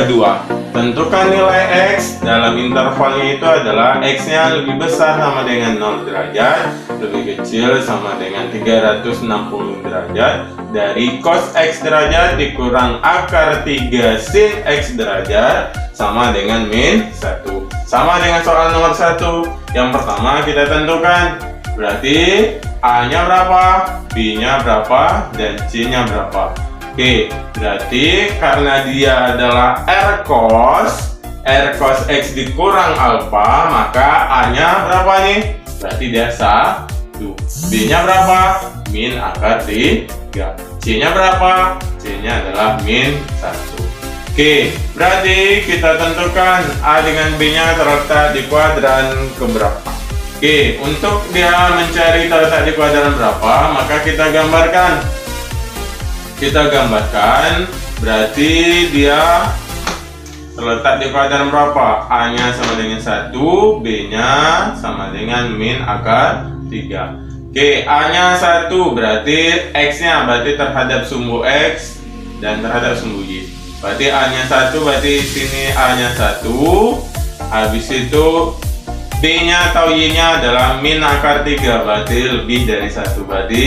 kedua, tentukan nilai X dalam intervalnya itu adalah X-nya lebih besar sama dengan 0 derajat, lebih kecil sama dengan 360 derajat dari cos X derajat dikurang akar 3 sin X derajat sama dengan min 1. Sama dengan soal nomor 1. Yang pertama kita tentukan, berarti A-nya berapa, B-nya berapa, dan C-nya berapa. Oke, berarti karena dia adalah R cos X dikurang alfa, maka A-nya berapa nih? Berarti dia 1. B-nya berapa? Min akar 3. C-nya berapa? C-nya adalah min 1. Oke, berarti kita tentukan A dengan B-nya terletak di kuadran keberapa. Oke, untuk dia mencari terletak di kuadran berapa, maka kita gambarkan. Berarti dia terletak di kuadran berapa? A-nya sama dengan 1, B-nya sama dengan min akar 3. Oke, A-nya 1, berarti X-nya berarti terhadap sumbu X dan terhadap sumbu Y. Berarti A-nya 1, berarti sini A-nya 1. Habis itu B-nya atau Y-nya adalah min akar 3, berarti lebih dari 1. Berarti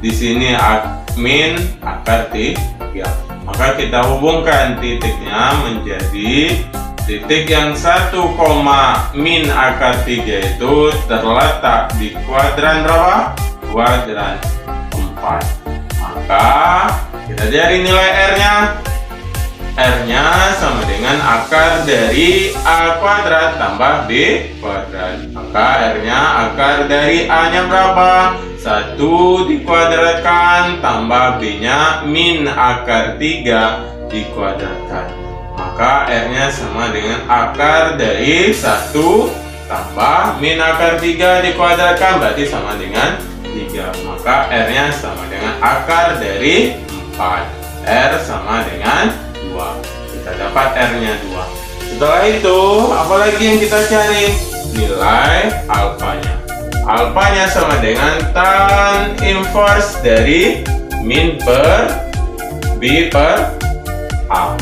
di sini min akar 3. Maka kita hubungkan titiknya menjadi titik yang 1, min akar 3 itu terletak di kuadran berapa? Kuadran 4. Maka kita cari nilai R-nya. R-nya sama dengan akar dari A kuadrat tambah B kuadrat. Maka R-nya akar dari A-nya berapa? 1 dikuadratkan tambah B-nya min akar 3 dikuadratkan. Maka R-nya sama dengan akar dari 1 tambah min akar 3 dikuadratkan, berarti sama dengan 3. Maka R-nya sama dengan akar dari 4. R sama dengan 2. Kita dapat R-nya 2. Setelah itu, apalagi yang kita cari? Nilai alfanya. Alfanya sama dengan tan inverse dari min per B per A.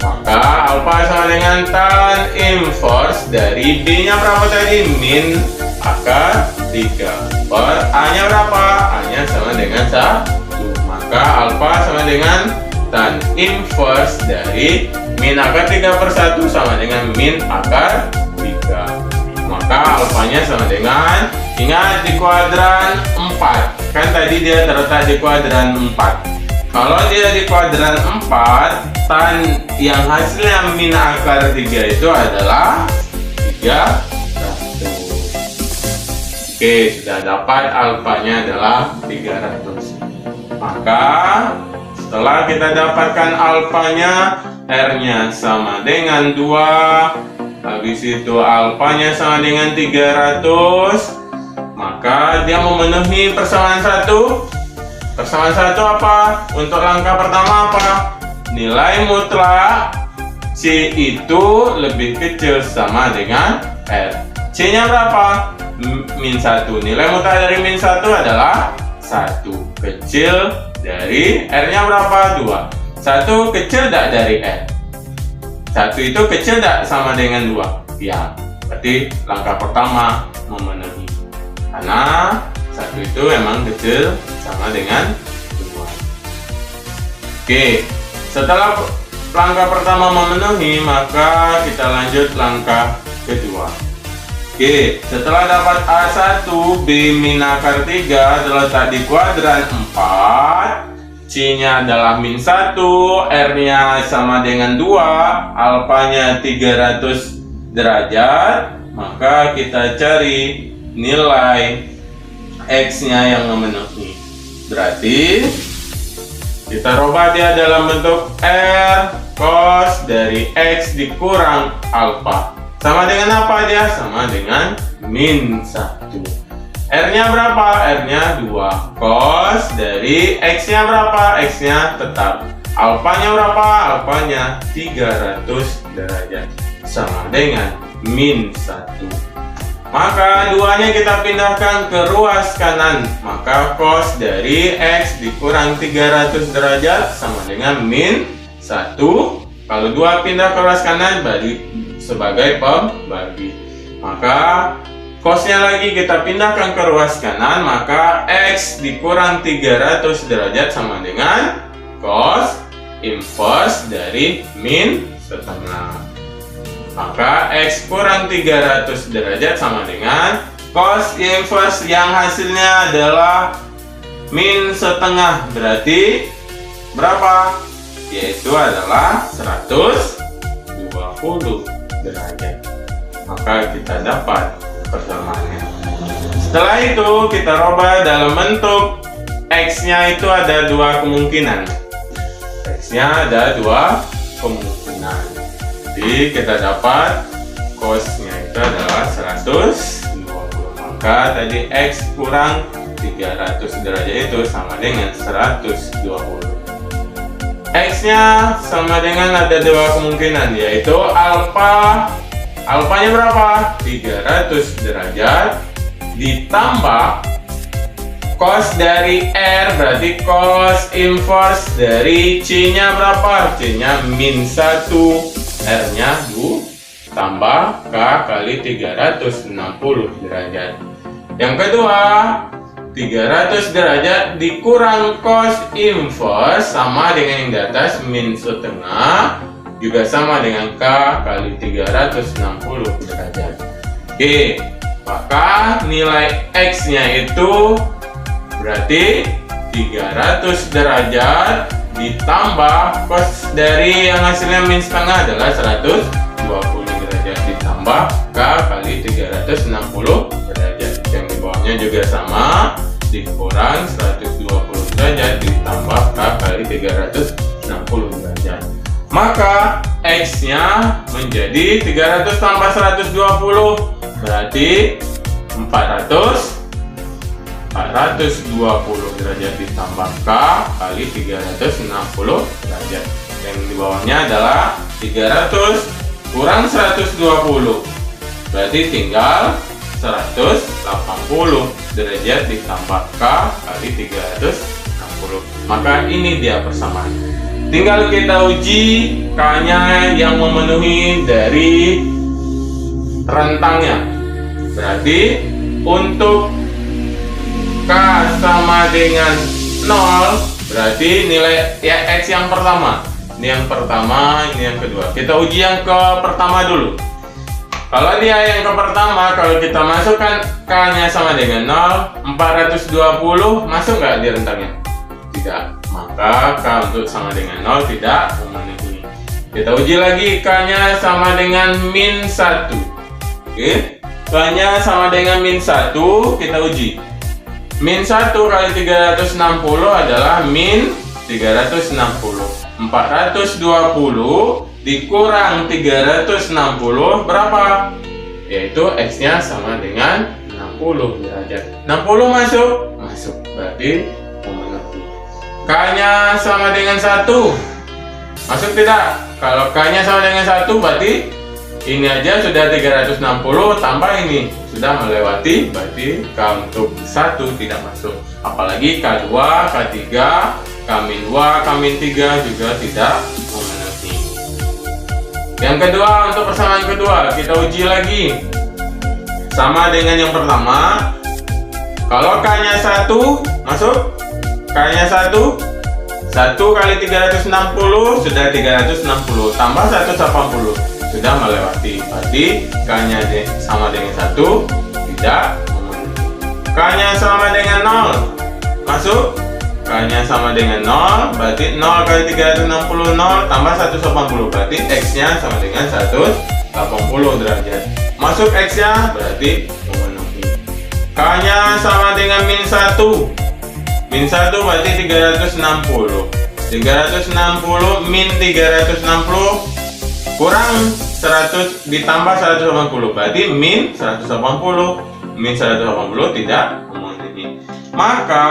Maka alfa sama dengan tan inverse dari B-nya berapa tadi? Min akar 3 per A-nya berapa? A-nya sama dengan 1. Maka alfa sama dengan tan inverse dari min akar 3 per 1 sama dengan min akar 3. Maka alfanya sama dengan, ingat di kuadran 4. Kan tadi dia terletak di kuadran 4. Kalau dia di kuadran 4, tan yang hasilnya min akar 3 itu adalah 300. Oke, sudah dapat alfanya adalah 300. Maka setelah kita dapatkan alfanya, R-nya sama dengan 2. Habis itu alfanya sama dengan 300. Maka dia memenuhi persamaan 1. Persamaan 1 apa? Untuk langkah pertama apa? Nilai mutlak C itu lebih kecil sama dengan R. C-nya berapa? Min 1. Nilai mutlak dari min 1 adalah 1. Kecil dari R-nya berapa? 2. 1 kecil tak dari R? 1 itu kecil tak sama dengan 2? Ya, berarti langkah pertama memenuhi. Karena 1 itu memang kecil sama dengan 2. Oke, setelah langkah pertama memenuhi, maka kita lanjut langkah kedua. Oke, setelah dapat A1, B min akar 3 terletak di kuadran 4. C-nya adalah min 1, R-nya sama dengan 2, alfanya 300 derajat. Maka kita cari nilai X-nya yang memenuhi. Berarti kita rubah dia dalam bentuk R cos dari X dikurang alfa. Sama dengan apa dia? Sama dengan min 1. R-nya berapa? R-nya 2. Cos dari X-nya berapa? X-nya tetap. Alfanya berapa? Alfanya 300 derajat. Sama dengan min 1. Maka duanya kita pindahkan ke ruas kanan. Maka cos dari X dikurang 300 derajat sama dengan min 1 Kalau 2 pindah ke ruas kanan bagi sebagai pembagi. Maka cosnya lagi kita pindahkan ke ruas kanan, maka X dikurang 300 derajat sama dengan cos inverse dari min setengah. Maka X kurang 300 derajat sama dengan cos inverse yang hasilnya adalah min setengah. Berarti berapa? Yaitu adalah 120 derajat. Maka kita dapat persamaannya. Setelah itu kita rubah dalam bentuk X-nya itu ada 2 kemungkinan. X-nya ada 2 kemungkinan. Jadi kita dapat cos-nya itu adalah 120. Maka tadi X kurang 300 derajat itu sama dengan 120. X-nya sama dengan ada 2 kemungkinan, yaitu alfanya berapa? 300 derajat ditambah cos dari R, berarti cos inverse dari C-nya berapa? C-nya min 1, R-nya 2, tambah K kali 360 derajat. Yang kedua, 300 derajat dikurang cos inverse sama dengan yang di atas min setengah, juga sama dengan K kali 360 derajat. Oke, maka nilai X-nya itu berarti 300 derajat ditambah cos dari yang hasilnya min setengah adalah 120 derajat ditambah K kali 360 derajat. Yang di bawahnya juga sama, dikurang 120 derajat ditambah K kali 360 derajat. Maka X-nya menjadi 300 tambah 120 berarti 420 derajat ditambah K kali 360 derajat. Yang di bawahnya adalah 300 kurang 120 berarti tinggal 180 derajat ditambah K kali 360. Maka ini dia persamaan. Tinggal kita uji K-nya yang memenuhi dari rentangnya. Berarti untuk K sama dengan 0, berarti nilai ya X yang pertama. Ini yang pertama, ini yang kedua. Kita uji yang ke pertama dulu. Kalau dia yang ke pertama, kalau kita masukkan K-nya sama dengan 0, 420 masuk nggak di rentangnya? Tidak. Maka K untuk sama dengan 0 tidak memenuhi. Kita uji lagi K-nya sama dengan min 1. Oke, K-nya sama dengan min 1, kita uji. Min 1 kali 360 adalah min 360. 420 dikurang 360 berapa? Yaitu X-nya sama dengan 60 derajat. 60 masuk? Masuk. Berarti memenuhi. K-nya sama dengan 1. Masuk tidak? Kalau K-nya sama dengan 1 berarti ini aja sudah 360 tambah ini sudah melewati, berarti K untuk 1 tidak masuk. Apalagi K2, K3, K-2, K-3 juga tidak memenuhi. Yang kedua, untuk persamaan kedua kita uji lagi. Sama dengan yang pertama. Kalau K-nya 1 masuk, K-nya 1 kali 360 sudah 360 tambah 180 sudah melewati, berarti K-nya sama dengan 1 tidak memenuhi. K-nya sama dengan 0 masuk, K-nya sama dengan 0 berarti 0 kali 360 0 tambah 180 berarti X-nya sama dengan 180 derajat. Masuk X-nya berarti memenuhi. K-nya sama dengan min 1. Min 1 berarti 360. 360 min 360 kurang 100 ditambah 180 berarti min 180. Min 180 tidak memenuhi. Maka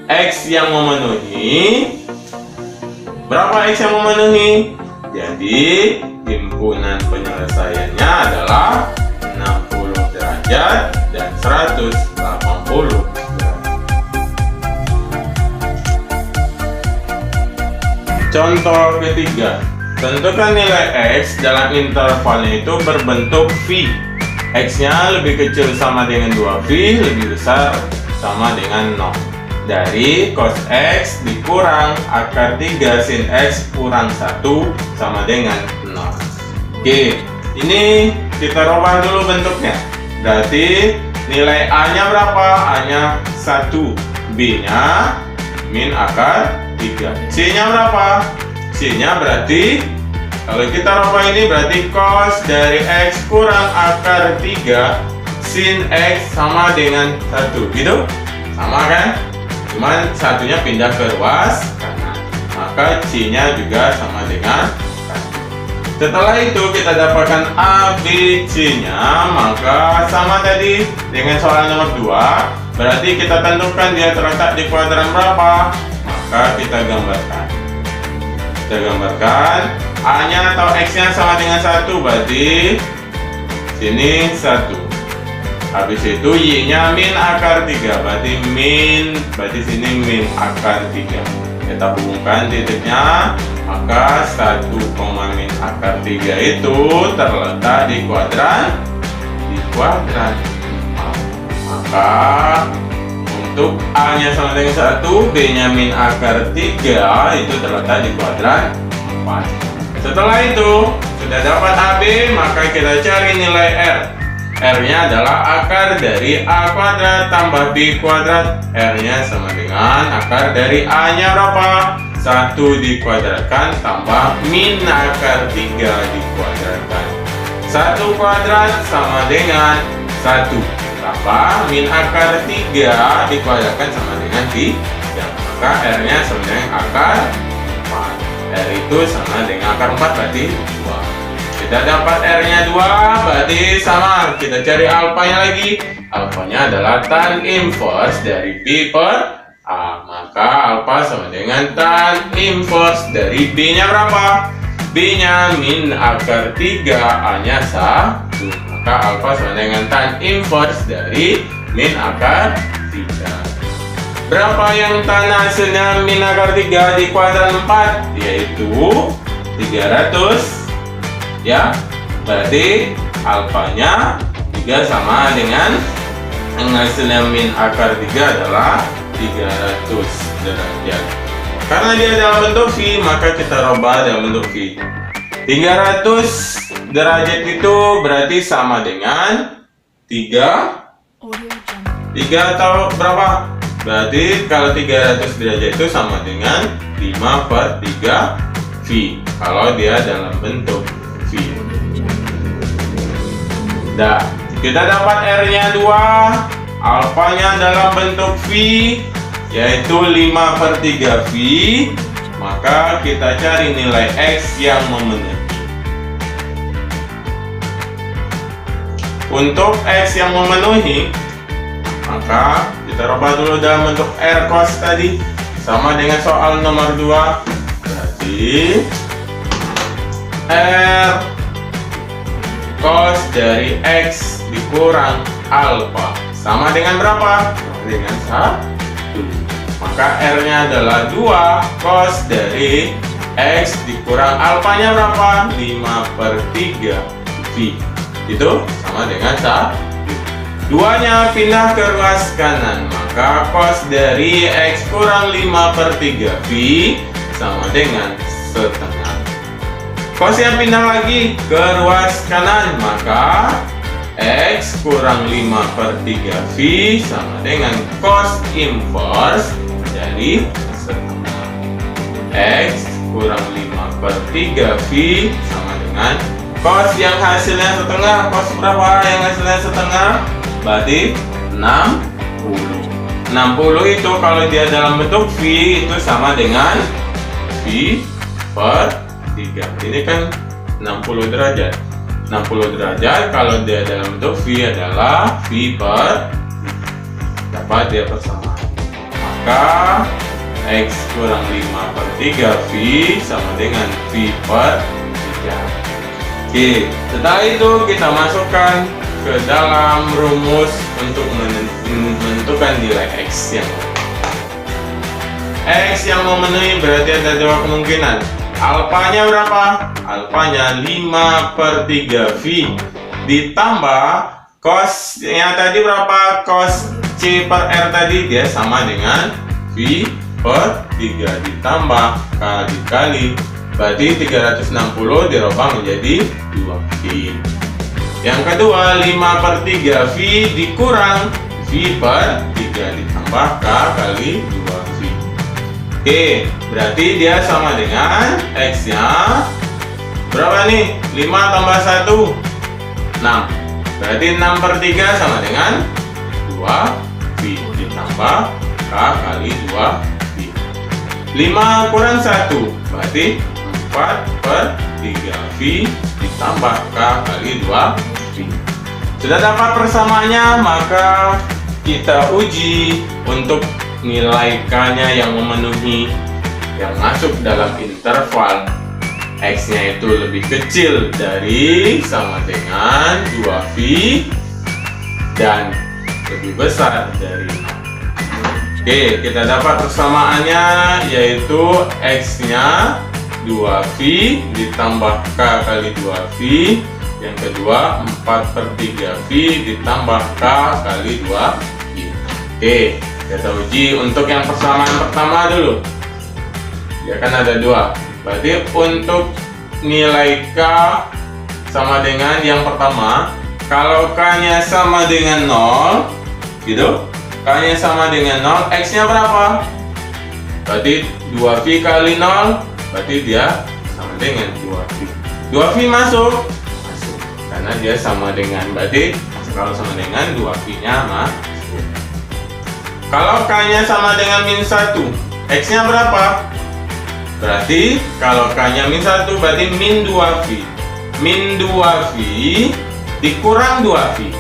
X yang memenuhi, berapa X yang memenuhi? Jadi himpunan penyelesaiannya adalah 60 derajat dan 180 derajat. Contoh ketiga. tentukan nilai X dalam intervalnya itu berbentuk V. X-nya lebih kecil sama dengan 2V, lebih besar sama dengan 0. Dari cos X dikurang akar 3 sin X kurang 1 sama dengan 0. Oke, ini kita rubah dulu bentuknya. Berarti nilai A-nya berapa? A-nya 1, B-nya min akar 3. C-nya berapa? C-nya berarti, kalau kita rubah ini berarti cos dari X kurang akar 3 sin X sama dengan 1. Gitu? Sama kan? Cuman satunya pindah ke ruas kanan. Maka C-nya juga sama dengan 1. Setelah itu kita dapatkan A, B, C-nya. Maka sama tadi dengan soal nomor 2. Berarti kita tentukan dia terletak di kuadran berapa. Maka kita gambarkan. Kita gambarkan A-nya atau X-nya sama dengan 1. Berarti sini 1. Habis itu Y-nya min akar 3. Berarti sini min akar 3. Kita hubungkan titiknya. Maka 1, min akar 3 itu terletak di kuadran Maka untuk A-nya sama dengan 1, B-nya min akar 3 itu terletak di kuadran 4. Setelah itu sudah dapat AB, maka kita cari nilai R. R-nya adalah akar dari A kuadrat tambah B kuadrat. R-nya sama dengan akar dari A-nya berapa? 1 dikuadratkan tambah min akar 3 dikuadratkan. 1 kuadrat sama dengan 1 tambah min akar 3 dikuadratkan sama dengan 3. Maka R-nya sama dengan akar 4. R itu sama dengan akar 4 berarti 2. Kita dapat R-nya 2, berarti sama. Kita cari alfanya lagi. Alfanya adalah tan inverse dari B per A. Maka alfa sama dengan tan inverse dari B-nya berapa? B-nya min akar 3, A-nya 1. Maka alfa sama dengan tan inverse dari min akar 3. Berapa yang tan hasilnya min akar 3 di kuadran 4? Yaitu 300. Ya, berarti alfanya 3 sama dengan yang hasilnya min akar 3 adalah 300 derajat. Karena dia dalam bentuk V, maka kita rubah dalam bentuk V. 300 derajat itu berarti sama dengan 3 atau berapa? Berarti kalau 300 derajat itu sama dengan 5 per 3 V. Kalau dia dalam bentuk V. Nah, kita dapat R-nya 2, alfanya dalam bentuk V, yaitu 5 per 3 V. Maka kita cari nilai X yang memenuhi. Untuk X yang memenuhi, maka kita rubah dulu dalam bentuk R cos tadi, sama dengan soal nomor 2. Berarti R cos dari X dikurang alfa sama dengan berapa? Dengan 1. Maka R-nya adalah 2 cos dari X dikurang alfanya berapa? 5 per 3 V. Itu sama dengan 1. 2-nya pindah ke ruas kanan. Maka cos dari X kurang 5 per 3 V sama dengan setengah. Cos yang pindah lagi ke ruas kanan, maka X kurang 5 per 3 V sama dengan cos inverse dari setengah. X kurang 5 per 3 V sama dengan cos yang hasilnya setengah. Cos berapa yang hasilnya setengah? Berarti 60. 60 itu kalau dia dalam bentuk V itu sama dengan V per 3. Ini kan 60 derajat. 60 derajat kalau dia dalam bentuk V adalah V per 3. Dapat dia persamaan. Maka X kurang 5 per 3 V sama dengan V per 3. Oke, setelah itu kita masukkan ke dalam rumus untuk menentukan nilai X yang memenuhi berarti ada dua kemungkinan. Alfanya berapa? Alfanya 5/3 V ditambah cosnya tadi berapa? Cos C per R tadi dia sama dengan V/3 ditambah kali berarti 360 dirubah menjadi 2V. Yang kedua 5/3 V dikurang V/3 ditambah K kali 2V. Oke, berarti dia sama dengan X nya berapa nih? 5 tambah 1 6. Berarti 6/3 sama dengan 2V ditambah K kali 2V. 5 kurang 1 berarti 4/3 V ditambah K kali 2V. Sudah dapat persamaannya, maka kita uji untuk nilai K-nya yang memenuhi, yang masuk dalam interval X-nya itu lebih kecil dari sama dengan 2V dan lebih besar dari 0. Oke, kita dapat persamaannya yaitu X-nya 2V ditambah K kali 2V. Yang kedua 4/3 V ditambah K kali 2V. Oke, kita uji untuk yang persamaan pertama dulu. Ya kan ada 2. Berarti untuk nilai K sama dengan yang pertama, kalau K-nya sama dengan 0, gitu. K-nya sama dengan 0, X-nya berapa? Berarti 2V kali 0, berarti dia sama dengan 2V. 2V masuk, karena dia sama dengan, berarti kalau sama dengan 2V-nya masuk. Kalau K-nya sama dengan -1, X-nya berapa? Berarti kalau K-nya -1 berarti -2V. -2V dikurang 2V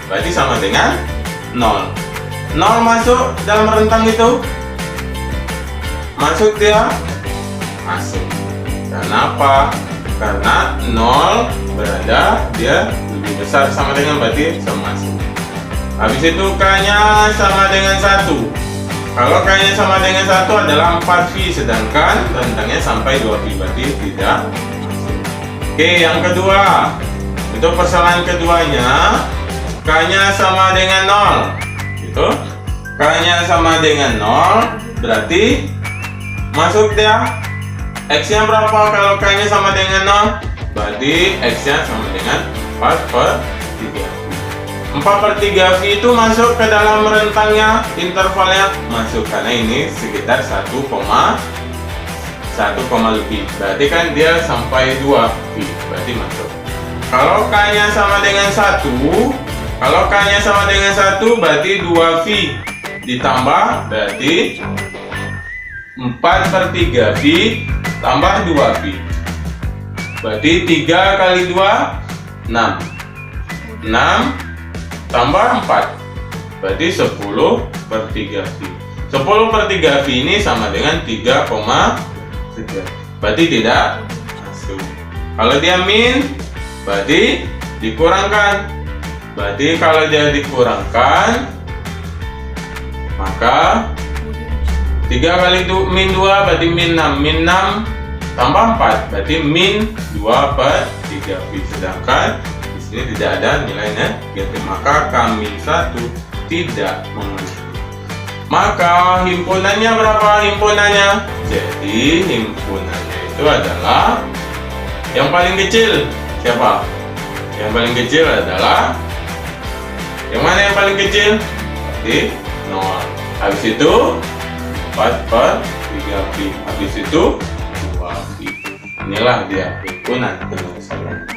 berarti sama dengan 0. 0 masuk dalam rentang itu? Masuk dia? Masuk. Kenapa? Karena 0 berada dia lebih besar sama dengan, berarti sama masuk. Habis itu K-nya sama dengan 1. Kalau K-nya sama dengan 1 adalah 4V, sedangkan rentangnya sampai 2V, berarti tidak masuk. Oke, yang kedua, untuk persalahan keduanya, K-nya sama dengan 0 gitu. K-nya sama dengan 0 berarti masuk dia. X-nya berapa kalau K-nya sama dengan 0? Berarti X-nya sama dengan 4/3V. 4/3V itu masuk ke dalam rentangnya, intervalnya masuk, karena ini sekitar 1, lebih. Berarti kan dia sampai 2V, berarti masuk. Kalau K-nya sama dengan 1, kalau K-nya sama dengan 1 berarti 2V ditambah, berarti 4/3V tambah 2V. Berarti 3 kali 2 6. 6 tambah 4 berarti 10/3V. 10/3V ini sama dengan 3,3. Berarti tidak masuk. Kalau dia min berarti dikurangkan. Berarti kalau dia dikurangkan, maka 3 kali -2 berarti -6. -6 tambah 4 berarti -2/3V. Sedangkan di sini tidak ada nilainya negatif, maka K-1 tidak memenuhi. Maka himpunannya berapa? Himpunannya, jadi himpunannya itu adalah yang paling kecil. Siapa? Yang paling kecil adalah yang mana yang paling kecil? Berarti 0. Habis itu 4/3V. Habis itu 2V. Inilah dia himpunan penulisan.